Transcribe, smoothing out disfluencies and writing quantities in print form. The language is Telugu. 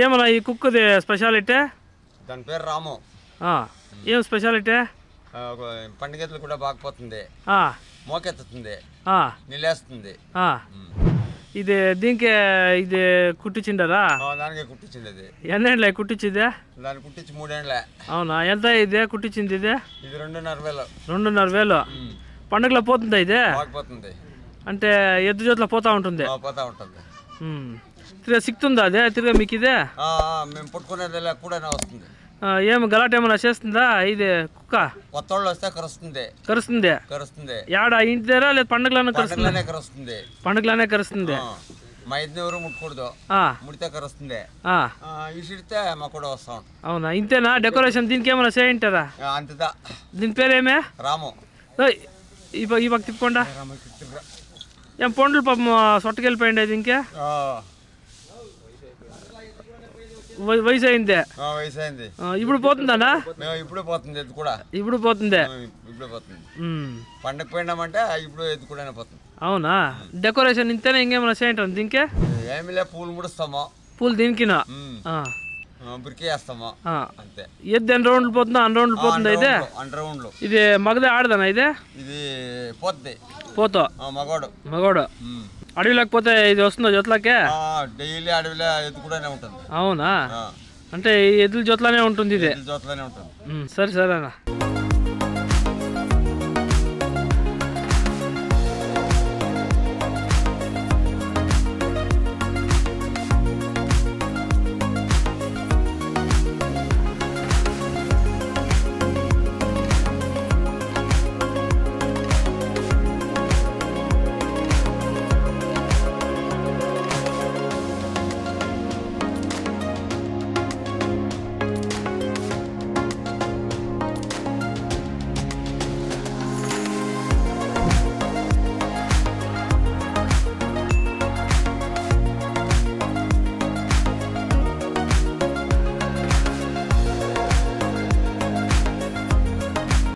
ఏమన్నా ఈ కుక్కది స్పెషాలిటీ? దాని పేరు రాము. ఏం స్పెషాలిటీ? పండుగలు కూడా బాగుపోతుంది, మోకెత్తుతుంది, నిలేస్తుంది. ఇది దీనికి ఇది కుట్టించిండరా? దానికి కుట్టించింది. ఎన్నేళ్ళ కుట్టించిందే? దాన్ని కుట్టించి 3 ఏళ్ళే. అవునా? ఎంత ఇదే కుట్టించింది? ఇది 2,500. 2,500. పండుగలో పోతుందా ఇదే? పోతుంది. అంటే ఎద్దు జోట్ల పోతా ఉంటుంది. పోతా ఉంటుంది. తిరిగా సిక్తుందా అదే తిరిగా మీకు ఇదే? మేము పుట్టుకునేది కూడా వస్తుంది. ఏమి గలాట ఏమైనా చేస్తుందా ఇది కుక్క? కొత్త వాళ్ళు వస్తే కరుస్తుంది. యాడ ఇంటి దగ్గర లేదు పండుగలోనే కరుస్తుంది? పండుగలోనే కరుస్తుంది. మా ఇద్దరు ఎవరు ముట్టుకూడదు, ముడితే కరుస్తుంది, ఇసిడితే మా కూడా వస్తా ఉంటాం. అవునా? ఇంతేనా డెకరేషన్? దీనికి ఏమైనా చేయంటారా? అంతదా. దీని పేరేమే? రాము. ఈ పక్క తిప్పుకోండా. ఏం పండ్లు పాపం సొట్టకెళ్ళిపోయింది దీనికి. వయసు అయింది. ఇప్పుడు పోతుందా? ఇప్పుడు పోతుంది. ఎద్దు కూడా ఇప్పుడు పోతుంది. పండగ పోయినామంటే ఇప్పుడు ఎద్దు కూడా పోతుంది. అవునా? డెకరేషన్ ఇంతేనా? ఇంకేమైనా చేయంటారు దీనికి? ఏమి లే, పూలు ముడుస్తాము. పూలు దీనికినా బురికి వేస్తాము అంతే. ఎద్దు ఎన్ని రౌండ్లు పోతుందా? 2 రౌండ్లు పోతుందా ఇదే? 2 రౌండ్లు. ఇది మగదే ఆడదానా ఇదే? ఇది పోతుంది. పోతా మగోడు. అడవిలోకి పోతే ఇది వస్తుందా జొత్లకే? డైలీ అడవిలో ఎద్దు కూడా ఉంటుంది. అవునా? అంటే ఎద్దుల జొత్లనే ఉంటుంది ఇది. జొత్లనే ఉంటుంది. సరే అన్న.